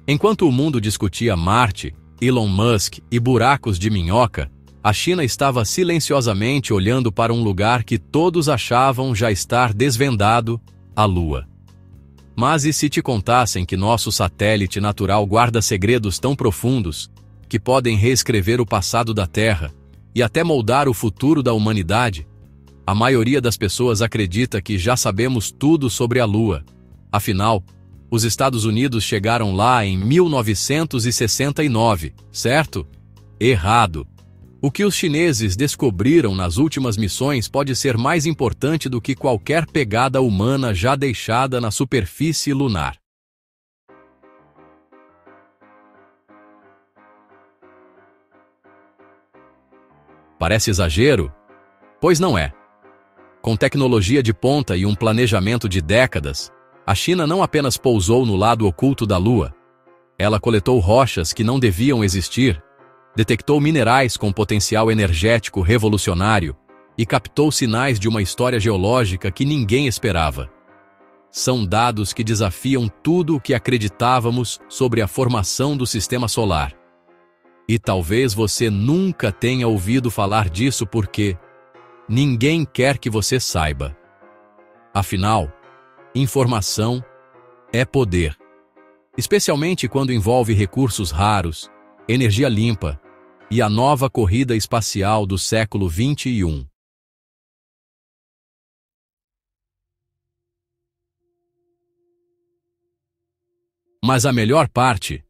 Enquanto o mundo discutia Marte, Elon Musk e buracos de minhoca, a China estava silenciosamente olhando para um lugar que todos achavam já estar desvendado, a Lua. Mas e se te contassem que nosso satélite natural guarda segredos tão profundos que podem reescrever o passado da Terra e até moldar o futuro da humanidade? A maioria das pessoas acredita que já sabemos tudo sobre a Lua. Afinal, os Estados Unidos chegaram lá em 1969, certo? Errado. O que os chineses descobriram nas últimas missões pode ser mais importante do que qualquer pegada humana já deixada na superfície lunar. Parece exagero? Pois não é. Com tecnologia de ponta e um planejamento de décadas, a China não apenas pousou no lado oculto da Lua. Ela coletou rochas que não deviam existir, detectou minerais com potencial energético revolucionário e captou sinais de uma história geológica que ninguém esperava. São dados que desafiam tudo o que acreditávamos sobre a formação do Sistema Solar. E talvez você nunca tenha ouvido falar disso porque ninguém quer que você saiba. Afinal, informação é poder. Especialmente quando envolve recursos raros, energia limpa e a nova corrida espacial do século XXI. Mas a melhor parte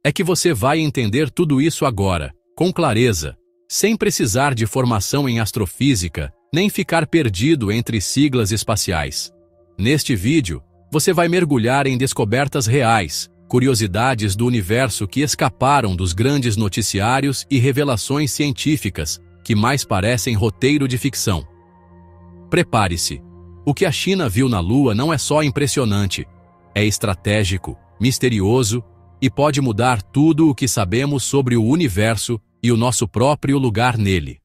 é que você vai entender tudo isso agora, com clareza, sem precisar de formação em astrofísica, nem ficar perdido entre siglas espaciais. Neste vídeo, você vai mergulhar em descobertas reais, curiosidades do universo que escaparam dos grandes noticiários e revelações científicas que mais parecem roteiro de ficção. Prepare-se. O que a China viu na Lua não é só impressionante, é estratégico, misterioso e pode mudar tudo o que sabemos sobre o universo e o nosso próprio lugar nele.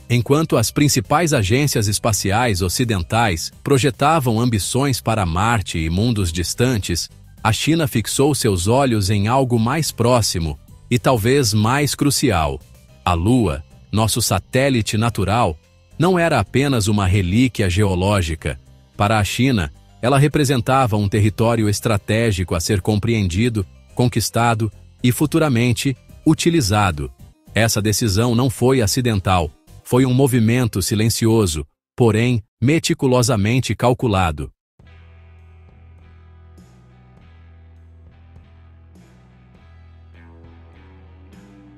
Enquanto as principais agências espaciais ocidentais projetavam ambições para Marte e mundos distantes, a China fixou seus olhos em algo mais próximo e talvez mais crucial. A Lua, nosso satélite natural, não era apenas uma relíquia geológica. Para a China, ela representava um território estratégico a ser compreendido, conquistado e futuramente utilizado. Essa decisão não foi acidental. Foi um movimento silencioso, porém meticulosamente calculado.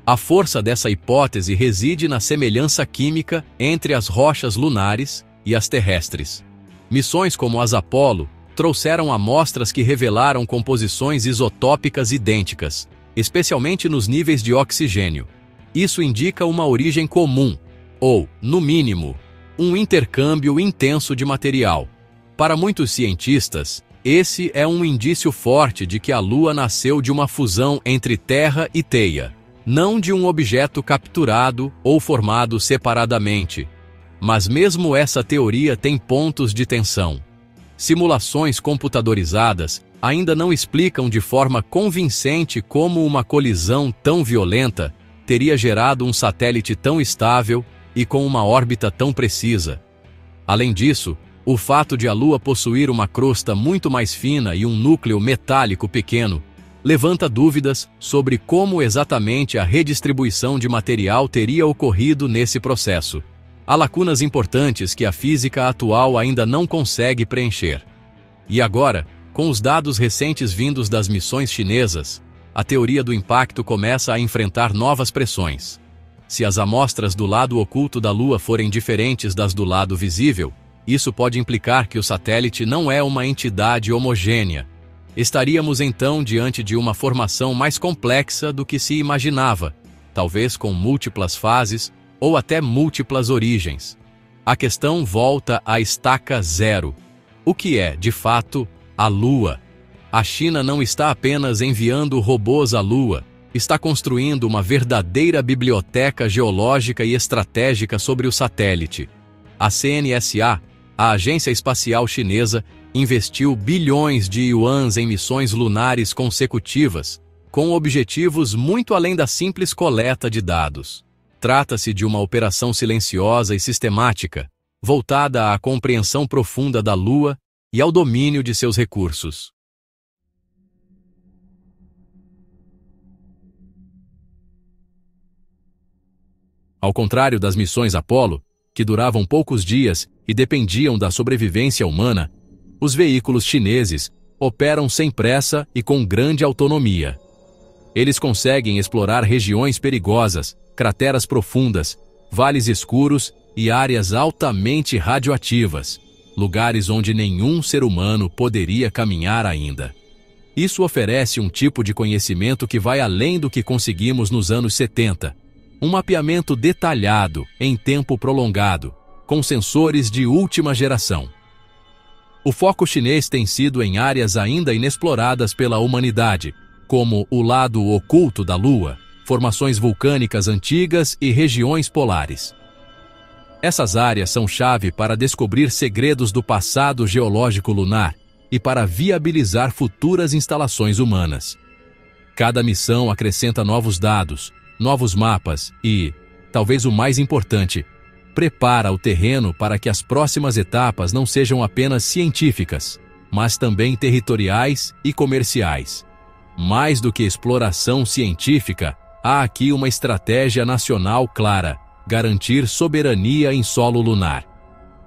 A força dessa hipótese reside na semelhança química entre as rochas lunares e as terrestres. Missões como as Apollo trouxeram amostras que revelaram composições isotópicas idênticas, especialmente nos níveis de oxigênio. Isso indica uma origem comum, ou, no mínimo, um intercâmbio intenso de material. Para muitos cientistas, esse é um indício forte de que a Lua nasceu de uma fusão entre terra e teia, não de um objeto capturado ou formado separadamente. Mas mesmo essa teoria tem pontos de tensão. Simulações computadorizadas ainda não explicam de forma convincente como uma colisão tão violenta teria gerado um satélite tão estável e com uma órbita tão precisa. Além disso, o fato de a Lua possuir uma crosta muito mais fina e um núcleo metálico pequeno levanta dúvidas sobre como exatamente a redistribuição de material teria ocorrido nesse processo. Há lacunas importantes que a física atual ainda não consegue preencher. E agora, com os dados recentes vindos das missões chinesas, a teoria do impacto começa a enfrentar novas pressões. Se as amostras do lado oculto da Lua forem diferentes das do lado visível, isso pode implicar que o satélite não é uma entidade homogênea. Estaríamos então diante de uma formação mais complexa do que se imaginava, talvez com múltiplas fases ou até múltiplas origens. A questão volta à estaca zero. O que é, de fato, a Lua? A China não está apenas enviando robôs à Lua, está construindo uma verdadeira biblioteca geológica e estratégica sobre o satélite. A CNSA, A Agência Espacial Chinesa investiu bilhões de yuans em missões lunares consecutivas, com objetivos muito além da simples coleta de dados. Trata-se de uma operação silenciosa e sistemática, voltada à compreensão profunda da Lua e ao domínio de seus recursos. Ao contrário das missões Apollo, que duravam poucos dias e dependiam da sobrevivência humana, os veículos chineses operam sem pressa e com grande autonomia. Eles conseguem explorar regiões perigosas, crateras profundas, vales escuros e áreas altamente radioativas, lugares onde nenhum ser humano poderia caminhar ainda. Isso oferece um tipo de conhecimento que vai além do que conseguimos nos anos 70. Um mapeamento detalhado, em tempo prolongado, com sensores de última geração. O foco chinês tem sido em áreas ainda inexploradas pela humanidade, como o lado oculto da Lua, formações vulcânicas antigas e regiões polares. Essas áreas são chave para descobrir segredos do passado geológico lunar e para viabilizar futuras instalações humanas. Cada missão acrescenta novos dados, novos mapas e, talvez o mais importante, prepara o terreno para que as próximas etapas não sejam apenas científicas, mas também territoriais e comerciais. Mais do que exploração científica, há aqui uma estratégia nacional clara: garantir soberania em solo lunar.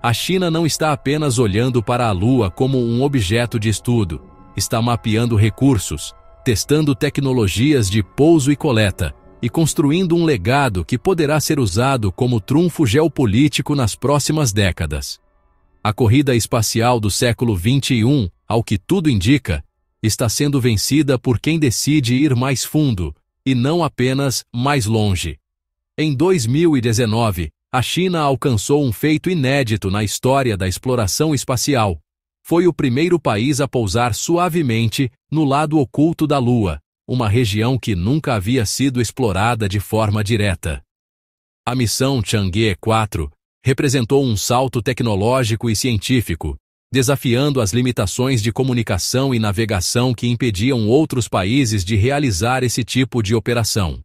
A China não está apenas olhando para a Lua como um objeto de estudo, está mapeando recursos, testando tecnologias de pouso e coleta, e construindo um legado que poderá ser usado como trunfo geopolítico nas próximas décadas. A corrida espacial do século XXI, ao que tudo indica, está sendo vencida por quem decide ir mais fundo, e não apenas mais longe. Em 2019, a China alcançou um feito inédito na história da exploração espacial. Foi o primeiro país a pousar suavemente no lado oculto da Lua, uma região que nunca havia sido explorada de forma direta. A missão Chang'e 4 representou um salto tecnológico e científico, desafiando as limitações de comunicação e navegação que impediam outros países de realizar esse tipo de operação.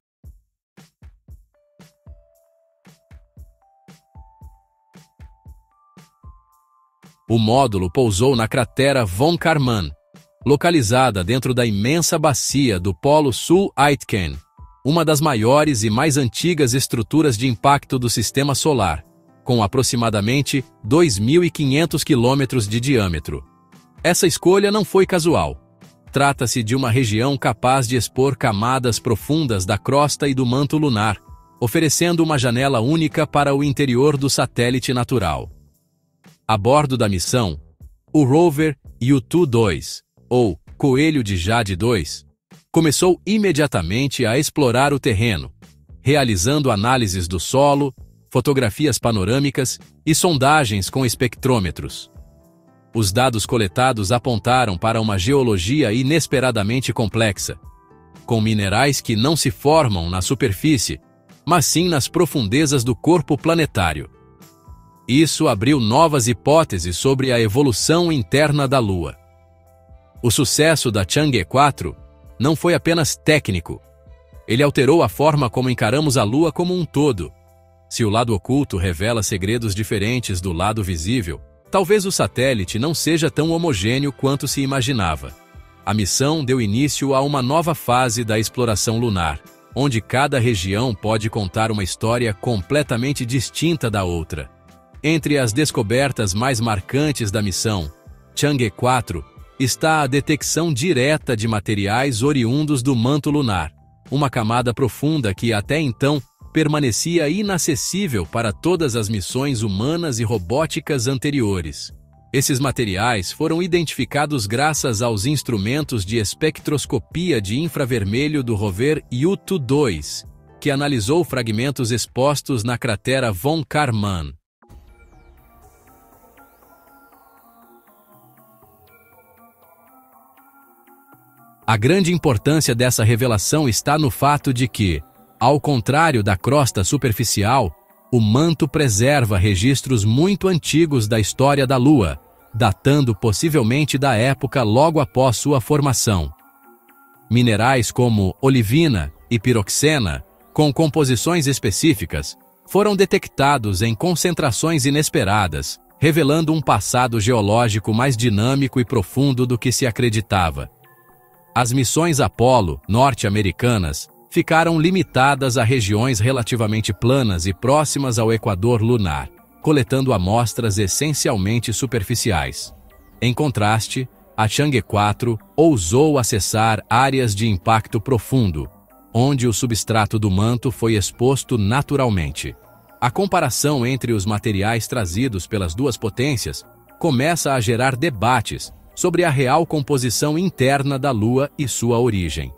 O módulo pousou na cratera Von Karman, localizada dentro da imensa bacia do Polo Sul Aitken, uma das maiores e mais antigas estruturas de impacto do Sistema Solar, com aproximadamente 2.500 quilômetros de diâmetro. Essa escolha não foi casual. Trata-se de uma região capaz de expor camadas profundas da crosta e do manto lunar, oferecendo uma janela única para o interior do satélite natural. A bordo da missão, o rover Yutu-2, ou Coelho de Jade 2, começou imediatamente a explorar o terreno, realizando análises do solo, fotografias panorâmicas e sondagens com espectrômetros. Os dados coletados apontaram para uma geologia inesperadamente complexa, com minerais que não se formam na superfície, mas sim nas profundezas do corpo planetário. Isso abriu novas hipóteses sobre a evolução interna da Lua. O sucesso da Chang'e 4 não foi apenas técnico. Ele alterou a forma como encaramos a Lua como um todo. Se o lado oculto revela segredos diferentes do lado visível, talvez o satélite não seja tão homogêneo quanto se imaginava. A missão deu início a uma nova fase da exploração lunar, onde cada região pode contar uma história completamente distinta da outra. Entre as descobertas mais marcantes da missão, Chang'e 4, está a detecção direta de materiais oriundos do manto lunar, uma camada profunda que até então permanecia inacessível para todas as missões humanas e robóticas anteriores. Esses materiais foram identificados graças aos instrumentos de espectroscopia de infravermelho do rover Yutu-2, que analisou fragmentos expostos na cratera Von Karman. A grande importância dessa revelação está no fato de que, ao contrário da crosta superficial, o manto preserva registros muito antigos da história da Lua, datando possivelmente da época logo após sua formação. Minerais como olivina e piroxena, com composições específicas, foram detectados em concentrações inesperadas, revelando um passado geológico mais dinâmico e profundo do que se acreditava. As missões Apollo norte-americanas ficaram limitadas a regiões relativamente planas e próximas ao equador lunar, coletando amostras essencialmente superficiais. Em contraste, a Chang'e 4 ousou acessar áreas de impacto profundo, onde o substrato do manto foi exposto naturalmente. A comparação entre os materiais trazidos pelas duas potências começa a gerar debates sobre a real composição interna da Lua e sua origem.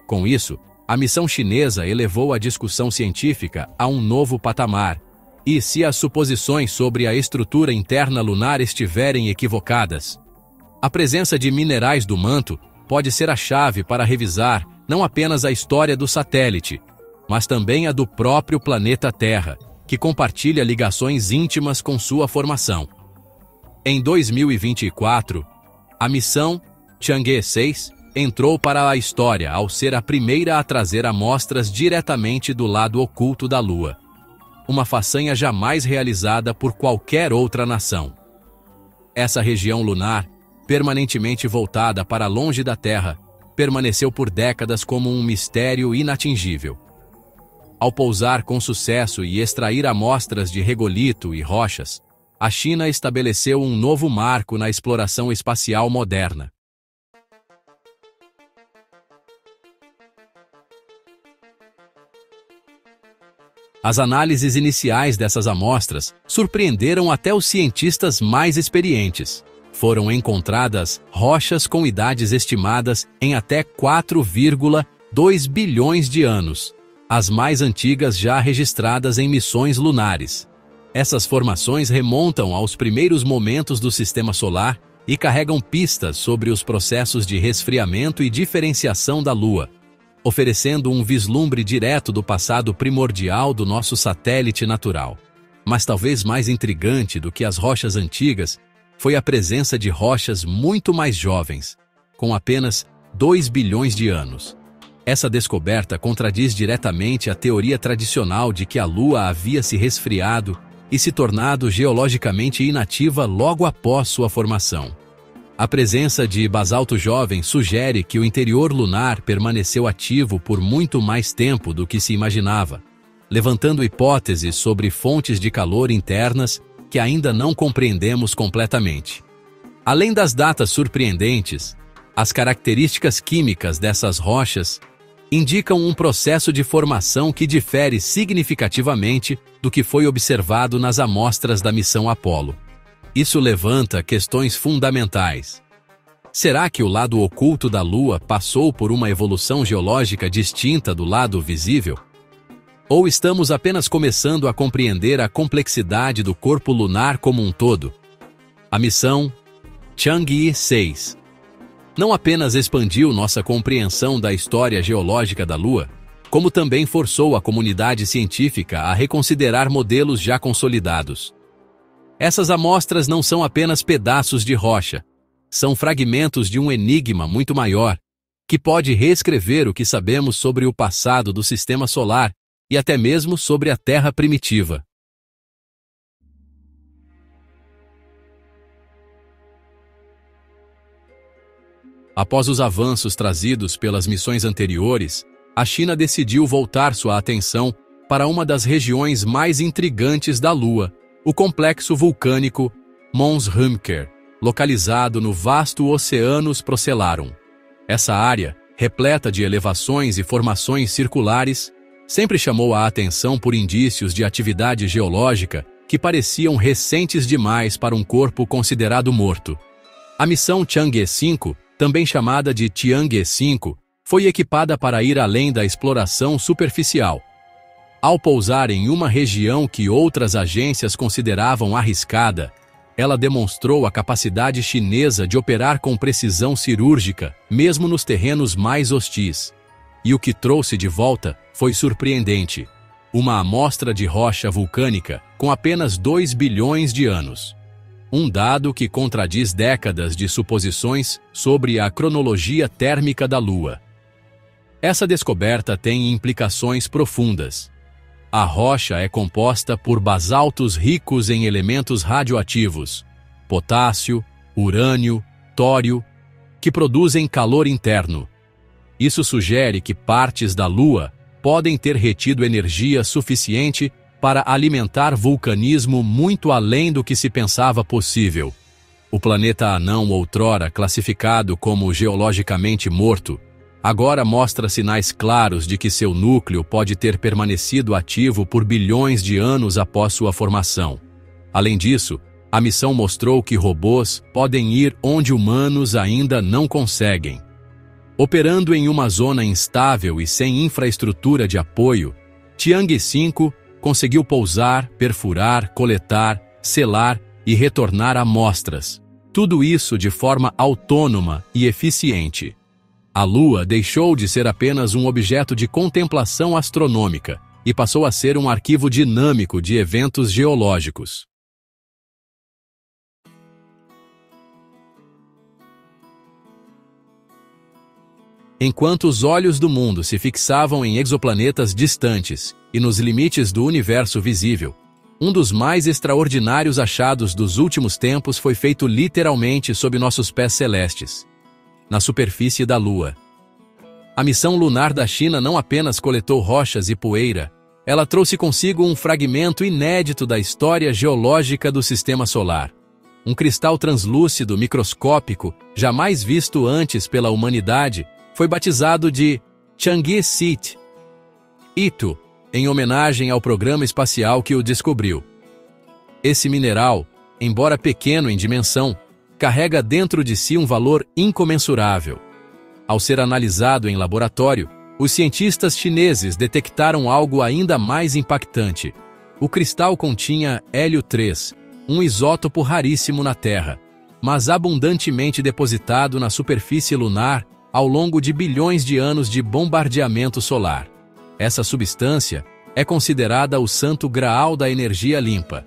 Com isso, a missão chinesa elevou a discussão científica a um novo patamar, e se as suposições sobre a estrutura interna lunar estiverem equivocadas, a presença de minerais do manto pode ser a chave para revisar não apenas a história do satélite, mas também a do próprio planeta Terra, que compartilha ligações íntimas com sua formação. Em 2024, a missão Chang'e 6 entrou para a história ao ser a primeira a trazer amostras diretamente do lado oculto da Lua, uma façanha jamais realizada por qualquer outra nação. Essa região lunar, permanentemente voltada para longe da Terra, permaneceu por décadas como um mistério inatingível. Ao pousar com sucesso e extrair amostras de regolito e rochas, a China estabeleceu um novo marco na exploração espacial moderna. As análises iniciais dessas amostras surpreenderam até os cientistas mais experientes. Foram encontradas rochas com idades estimadas em até 4,2 bilhões de anos, as mais antigas já registradas em missões lunares. Essas formações remontam aos primeiros momentos do Sistema Solar e carregam pistas sobre os processos de resfriamento e diferenciação da Lua, oferecendo um vislumbre direto do passado primordial do nosso satélite natural. Mas talvez mais intrigante do que as rochas antigas foi a presença de rochas muito mais jovens, com apenas 2 bilhões de anos. Essa descoberta contradiz diretamente a teoria tradicional de que a Lua havia se resfriado e se tornado geologicamente inativa logo após sua formação. A presença de basalto jovem sugere que o interior lunar permaneceu ativo por muito mais tempo do que se imaginava, levantando hipóteses sobre fontes de calor internas que ainda não compreendemos completamente. Além das datas surpreendentes, as características químicas dessas rochas indicam um processo de formação que difere significativamente do que foi observado nas amostras da missão Apollo. Isso levanta questões fundamentais. Será que o lado oculto da Lua passou por uma evolução geológica distinta do lado visível? Ou estamos apenas começando a compreender a complexidade do corpo lunar como um todo? A missão Chang'e 6 não apenas expandiu nossa compreensão da história geológica da Lua, como também forçou a comunidade científica a reconsiderar modelos já consolidados. Essas amostras não são apenas pedaços de rocha, são fragmentos de um enigma muito maior, que pode reescrever o que sabemos sobre o passado do Sistema Solar e até mesmo sobre a Terra primitiva. Após os avanços trazidos pelas missões anteriores, a China decidiu voltar sua atenção para uma das regiões mais intrigantes da Lua, o complexo vulcânico Mons Rümker, localizado no vasto Oceanus Procellarum. Essa área, repleta de elevações e formações circulares, sempre chamou a atenção por indícios de atividade geológica que pareciam recentes demais para um corpo considerado morto. A missão Chang'e 5, também chamada de Tiang'e 5, foi equipada para ir além da exploração superficial. Ao pousar em uma região que outras agências consideravam arriscada, ela demonstrou a capacidade chinesa de operar com precisão cirúrgica, mesmo nos terrenos mais hostis. E o que trouxe de volta foi surpreendente. uma amostra de rocha vulcânica com apenas 2 bilhões de anos. Um dado que contradiz décadas de suposições sobre a cronologia térmica da Lua. Essa descoberta tem implicações profundas. A rocha é composta por basaltos ricos em elementos radioativos, potássio, urânio, tório, que produzem calor interno. Isso sugere que partes da Lua podem ter retido energia suficiente para alimentar vulcanismo muito além do que se pensava possível. O planeta anão, outrora classificado como geologicamente morto, agora mostra sinais claros de que seu núcleo pode ter permanecido ativo por bilhões de anos após sua formação. Além disso, a missão mostrou que robôs podem ir onde humanos ainda não conseguem. Operando em uma zona instável e sem infraestrutura de apoio, Tiangong 5 conseguiu pousar, perfurar, coletar, selar e retornar amostras. Tudo isso de forma autônoma e eficiente. A Lua deixou de ser apenas um objeto de contemplação astronômica e passou a ser um arquivo dinâmico de eventos geológicos. Enquanto os olhos do mundo se fixavam em exoplanetas distantes e nos limites do universo visível, um dos mais extraordinários achados dos últimos tempos foi feito literalmente sob nossos pés celestes, na superfície da Lua. A missão lunar da China não apenas coletou rochas e poeira, ela trouxe consigo um fragmento inédito da história geológica do Sistema Solar. Um cristal translúcido microscópico, jamais visto antes pela humanidade, foi batizado de Chang'e-1, Ito, em homenagem ao programa espacial que o descobriu. Esse mineral, embora pequeno em dimensão, carrega dentro de si um valor incomensurável. Ao ser analisado em laboratório, os cientistas chineses detectaram algo ainda mais impactante. O cristal continha hélio 3, um isótopo raríssimo na Terra, mas abundantemente depositado na superfície lunar ao longo de bilhões de anos de bombardeamento solar. Essa substância é considerada o santo graal da energia limpa.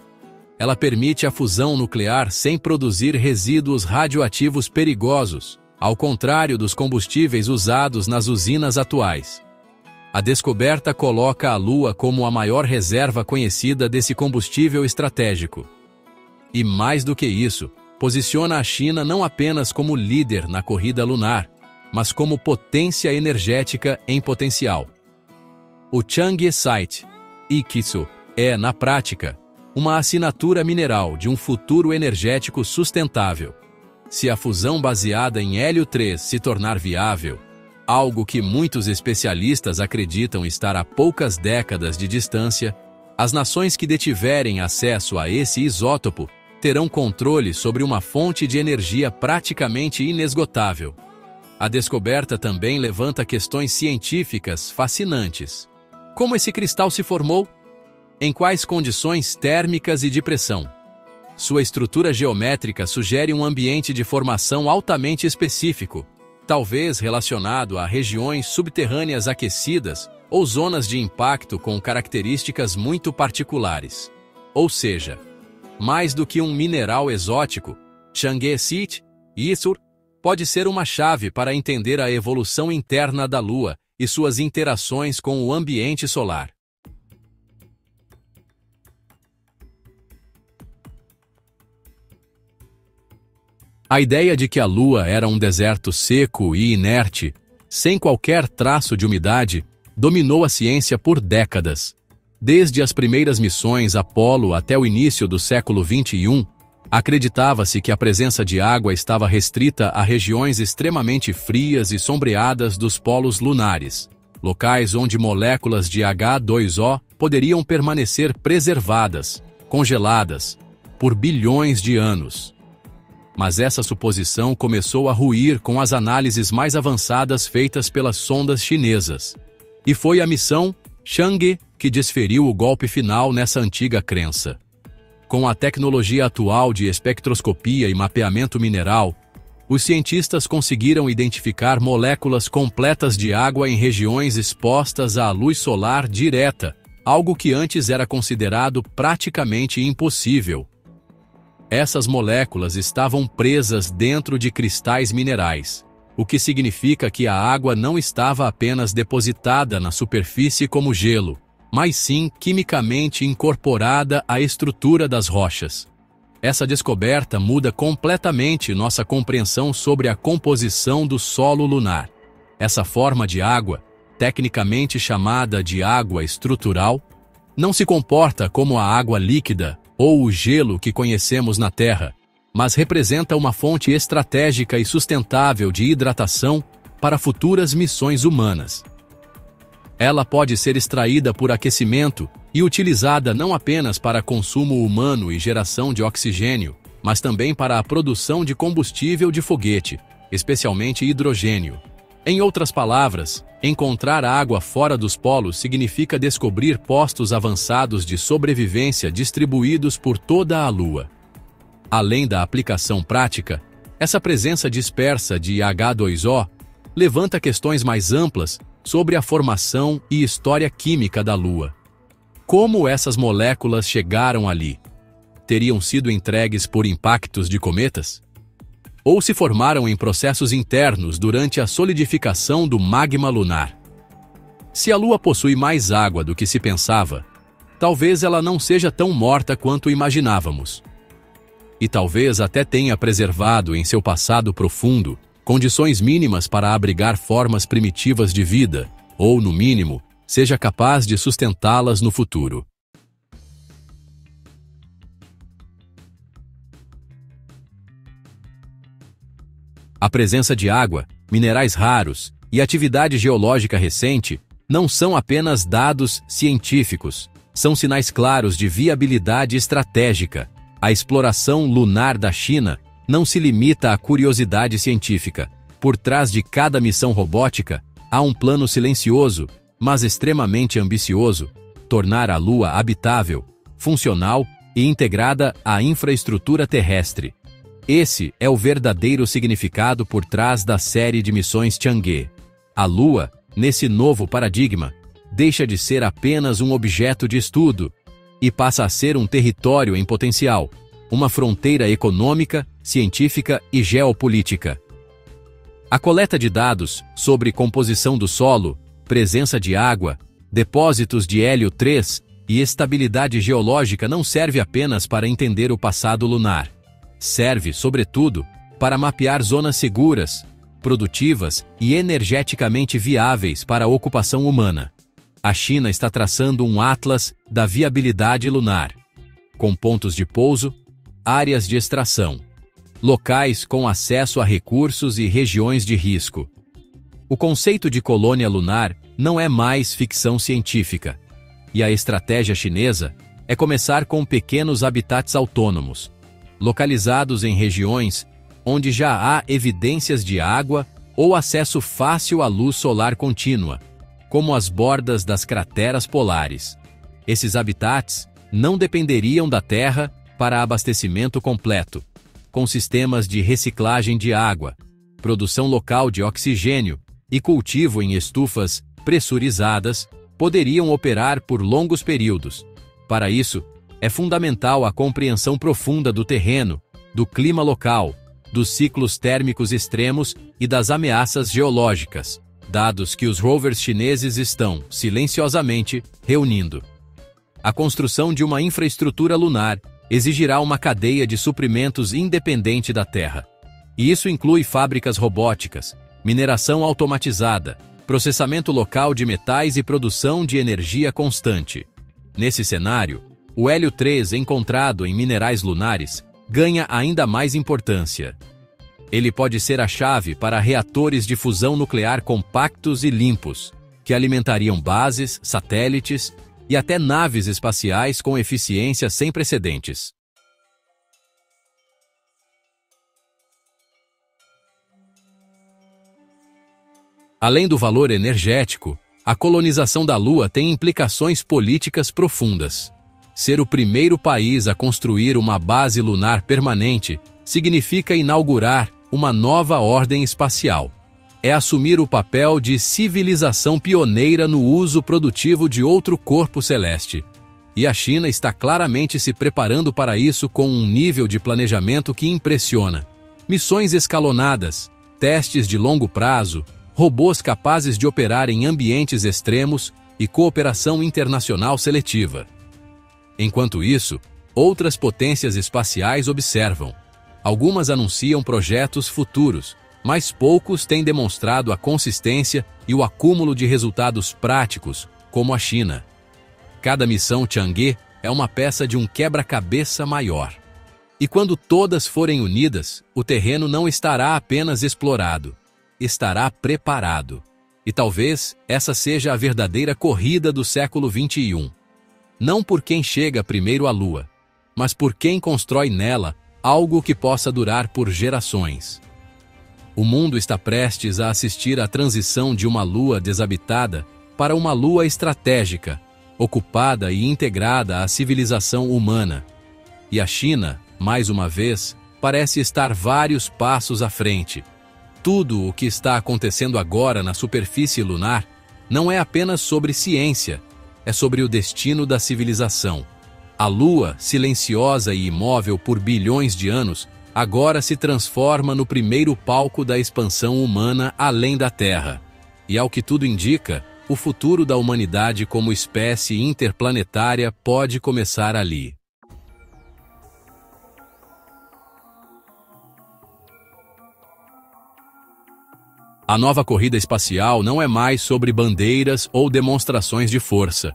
Ela permite a fusão nuclear sem produzir resíduos radioativos perigosos, ao contrário dos combustíveis usados nas usinas atuais. A descoberta coloca a Lua como a maior reserva conhecida desse combustível estratégico. E mais do que isso, posiciona a China não apenas como líder na corrida lunar, mas como potência energética em potencial. O Chang'e Site, Ikisu, é, na prática, uma assinatura mineral de um futuro energético sustentável. Se a fusão baseada em hélio 3 se tornar viável, algo que muitos especialistas acreditam estar a poucas décadas de distância, as nações que detiverem acesso a esse isótopo terão controle sobre uma fonte de energia praticamente inesgotável. A descoberta também levanta questões científicas fascinantes. Como esse cristal se formou? Em quais condições térmicas e de pressão? Sua estrutura geométrica sugere um ambiente de formação altamente específico, talvez relacionado a regiões subterrâneas aquecidas ou zonas de impacto com características muito particulares. Ou seja, mais do que um mineral exótico, Chang'e-1 pode ser uma chave para entender a evolução interna da Lua e suas interações com o ambiente solar. A ideia de que a Lua era um deserto seco e inerte, sem qualquer traço de umidade, dominou a ciência por décadas. Desde as primeiras missões Apollo até o início do século XXI, acreditava-se que a presença de água estava restrita a regiões extremamente frias e sombreadas dos polos lunares, locais onde moléculas de H2O poderiam permanecer preservadas, congeladas, por bilhões de anos. Mas essa suposição começou a ruir com as análises mais avançadas feitas pelas sondas chinesas. E foi a missão Chang'e que desferiu o golpe final nessa antiga crença. Com a tecnologia atual de espectroscopia e mapeamento mineral, os cientistas conseguiram identificar moléculas completas de água em regiões expostas à luz solar direta, algo que antes era considerado praticamente impossível. Essas moléculas estavam presas dentro de cristais minerais, o que significa que a água não estava apenas depositada na superfície como gelo, mas sim quimicamente incorporada à estrutura das rochas. Essa descoberta muda completamente nossa compreensão sobre a composição do solo lunar. Essa forma de água, tecnicamente chamada de água estrutural, não se comporta como a água líquida ou o gelo que conhecemos na Terra, mas representa uma fonte estratégica e sustentável de hidratação para futuras missões humanas. Ela pode ser extraída por aquecimento e utilizada não apenas para consumo humano e geração de oxigênio, mas também para a produção de combustível de foguete, especialmente hidrogênio. Em outras palavras, encontrar água fora dos polos significa descobrir postos avançados de sobrevivência distribuídos por toda a Lua. Além da aplicação prática, essa presença dispersa de H2O levanta questões mais amplas sobre a formação e história química da Lua. Como essas moléculas chegaram ali? Teriam sido entregues por impactos de cometas? Ou se formaram em processos internos durante a solidificação do magma lunar? Se a Lua possui mais água do que se pensava, talvez ela não seja tão morta quanto imaginávamos. E talvez até tenha preservado em seu passado profundo condições mínimas para abrigar formas primitivas de vida, ou, no mínimo, seja capaz de sustentá-las no futuro. A presença de água, minerais raros e atividade geológica recente não são apenas dados científicos, são sinais claros de viabilidade estratégica. A exploração lunar da China não se limita à curiosidade científica. Por trás de cada missão robótica, há um plano silencioso, mas extremamente ambicioso: tornar a Lua habitável, funcional e integrada à infraestrutura terrestre. Esse é o verdadeiro significado por trás da série de missões Chang'e. A Lua, nesse novo paradigma, deixa de ser apenas um objeto de estudo e passa a ser um território em potencial, uma fronteira econômica, científica e geopolítica. A coleta de dados sobre composição do solo, presença de água, depósitos de hélio 3 e estabilidade geológica não serve apenas para entender o passado lunar. Serve, sobretudo, para mapear zonas seguras, produtivas e energeticamente viáveis para a ocupação humana. A China está traçando um atlas da viabilidade lunar, com pontos de pouso, áreas de extração, locais com acesso a recursos e regiões de risco. O conceito de colônia lunar não é mais ficção científica, e a estratégia chinesa é começar com pequenos habitats autônomos, localizados em regiões onde já há evidências de água ou acesso fácil à luz solar contínua, como as bordas das crateras polares. Esses habitats não dependeriam da Terra para abastecimento completo, com sistemas de reciclagem de água, produção local de oxigênio e cultivo em estufas pressurizadas, poderiam operar por longos períodos. Para isso, é fundamental a compreensão profunda do terreno, do clima local, dos ciclos térmicos extremos e das ameaças geológicas, dados que os rovers chineses estão, silenciosamente, reunindo. A construção de uma infraestrutura lunar exigirá uma cadeia de suprimentos independente da Terra. E isso inclui fábricas robóticas, mineração automatizada, processamento local de metais e produção de energia constante. Nesse cenário, o hélio 3 encontrado em minerais lunares ganha ainda mais importância. Ele pode ser a chave para reatores de fusão nuclear compactos e limpos, que alimentariam bases, satélites e até naves espaciais com eficiência sem precedentes. Além do valor energético, a colonização da Lua tem implicações políticas profundas. Ser o primeiro país a construir uma base lunar permanente significa inaugurar uma nova ordem espacial. é assumir o papel de civilização pioneira no uso produtivo de outro corpo celeste. E a China está claramente se preparando para isso com um nível de planejamento que impressiona. Missões escalonadas, testes de longo prazo, robôs capazes de operar em ambientes extremos e cooperação internacional seletiva. Enquanto isso, outras potências espaciais observam. Algumas anunciam projetos futuros, mas poucos têm demonstrado a consistência e o acúmulo de resultados práticos, como a China. Cada missão Chang'e é uma peça de um quebra-cabeça maior. E quando todas forem unidas, o terreno não estará apenas explorado, estará preparado. E talvez essa seja a verdadeira corrida do século XXI. Não por quem chega primeiro à Lua, mas por quem constrói nela algo que possa durar por gerações. O mundo está prestes a assistir à transição de uma Lua desabitada para uma Lua estratégica, ocupada e integrada à civilização humana. E a China, mais uma vez, parece estar vários passos à frente. Tudo o que está acontecendo agora na superfície lunar não é apenas sobre ciência, é sobre o destino da civilização. A Lua, silenciosa e imóvel por bilhões de anos, agora se transforma no primeiro palco da expansão humana além da Terra. E ao que tudo indica, o futuro da humanidade como espécie interplanetária pode começar ali. A nova corrida espacial não é mais sobre bandeiras ou demonstrações de força.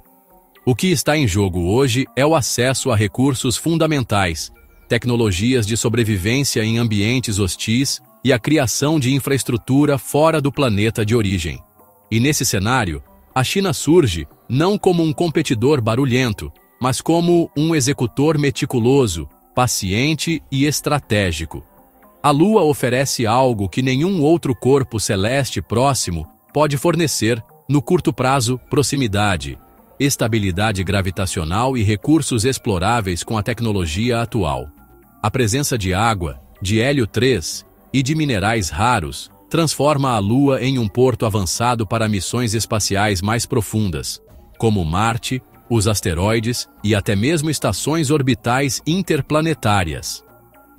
O que está em jogo hoje é o acesso a recursos fundamentais, tecnologias de sobrevivência em ambientes hostis e a criação de infraestrutura fora do planeta de origem. E nesse cenário, a China surge não como um competidor barulhento, mas como um executor meticuloso, paciente e estratégico. A Lua oferece algo que nenhum outro corpo celeste próximo pode fornecer no curto prazo: proximidade, estabilidade gravitacional e recursos exploráveis com a tecnologia atual. A presença de água, de hélio 3 e de minerais raros transforma a Lua em um porto avançado para missões espaciais mais profundas, como Marte, os asteroides e até mesmo estações orbitais interplanetárias.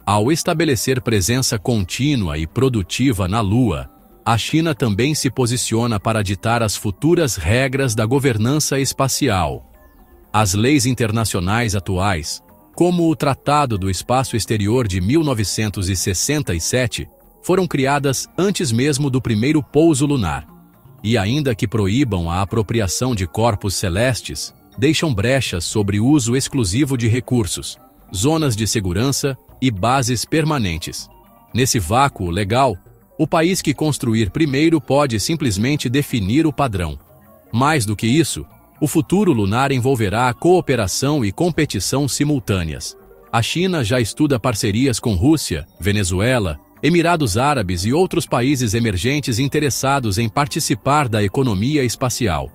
Ao estabelecer presença contínua e produtiva na Lua, a China também se posiciona para ditar as futuras regras da governança espacial. As leis internacionais atuais, como o Tratado do Espaço Exterior de 1967, foram criadas antes mesmo do primeiro pouso lunar. E ainda que proíbam a apropriação de corpos celestes, deixam brechas sobre uso exclusivo de recursos, zonas de segurança e bases permanentes. Nesse vácuo legal, o país que construir primeiro pode simplesmente definir o padrão. Mais do que isso, o futuro lunar envolverá cooperação e competição simultâneas. A China já estuda parcerias com Rússia, Venezuela, Emirados Árabes e outros países emergentes interessados em participar da economia espacial.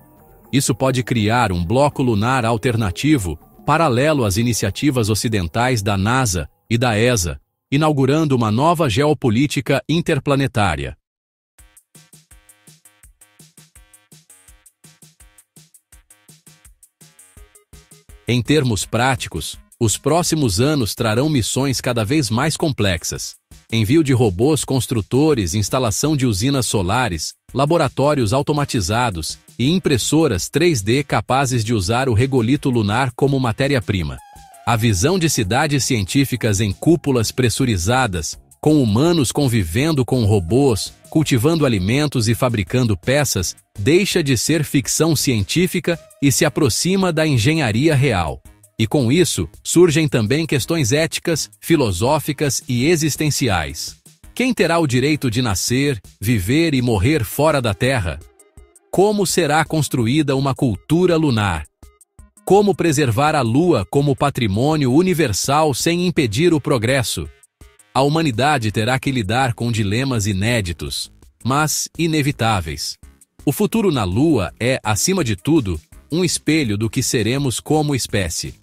Isso pode criar um bloco lunar alternativo, paralelo às iniciativas ocidentais da NASA e da ESA, inaugurando uma nova geopolítica interplanetária. Em termos práticos, os próximos anos trarão missões cada vez mais complexas. Envio de robôs construtores, instalação de usinas solares, laboratórios automatizados e impressoras 3D capazes de usar o regolito lunar como matéria-prima. A visão de cidades científicas em cúpulas pressurizadas, com humanos convivendo com robôs, cultivando alimentos e fabricando peças, deixa de ser ficção científica e se aproxima da engenharia real. E com isso, surgem também questões éticas, filosóficas e existenciais. Quem terá o direito de nascer, viver e morrer fora da Terra? Como será construída uma cultura lunar? Como preservar a Lua como patrimônio universal sem impedir o progresso? A humanidade terá que lidar com dilemas inéditos, mas inevitáveis. O futuro na Lua é, acima de tudo, um espelho do que seremos como espécie.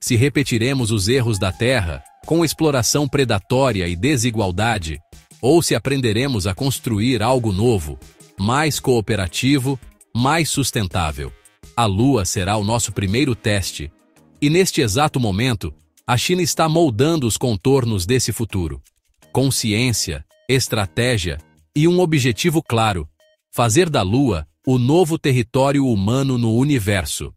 Se repetiremos os erros da Terra, com exploração predatória e desigualdade, ou se aprenderemos a construir algo novo, mais cooperativo, mais sustentável. A Lua será o nosso primeiro teste, e neste exato momento, a China está moldando os contornos desse futuro. Com ciência, estratégia e um objetivo claro: fazer da Lua o novo território humano no universo.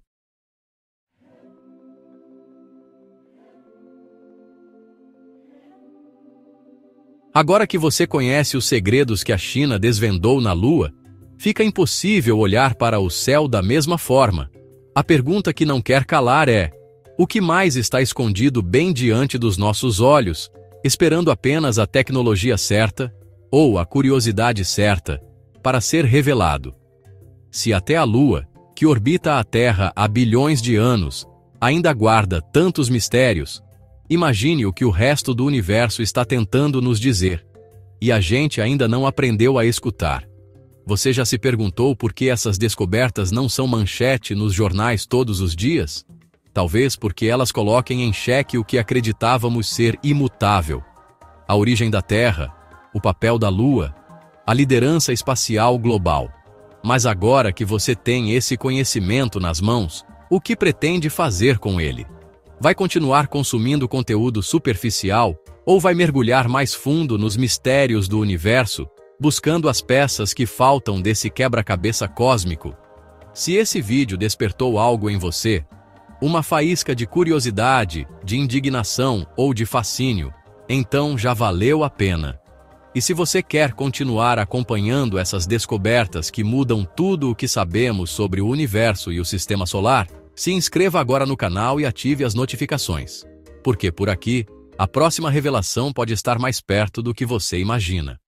Agora que você conhece os segredos que a China desvendou na Lua, fica impossível olhar para o céu da mesma forma. A pergunta que não quer calar é: o que mais está escondido bem diante dos nossos olhos, esperando apenas a tecnologia certa, ou a curiosidade certa, para ser revelado? Se até a Lua, que orbita a Terra há bilhões de anos, ainda guarda tantos mistérios, imagine o que o resto do universo está tentando nos dizer. E a gente ainda não aprendeu a escutar. Você já se perguntou por que essas descobertas não são manchete nos jornais todos os dias? Talvez porque elas coloquem em xeque o que acreditávamos ser imutável: a origem da Terra, o papel da Lua, a liderança espacial global. Mas agora que você tem esse conhecimento nas mãos, o que pretende fazer com ele? Vai continuar consumindo conteúdo superficial ou vai mergulhar mais fundo nos mistérios do universo, buscando as peças que faltam desse quebra-cabeça cósmico? Se esse vídeo despertou algo em você, uma faísca de curiosidade, de indignação ou de fascínio, então já valeu a pena. E se você quer continuar acompanhando essas descobertas que mudam tudo o que sabemos sobre o universo e o sistema solar, se inscreva agora no canal e ative as notificações. Porque por aqui, a próxima revelação pode estar mais perto do que você imagina.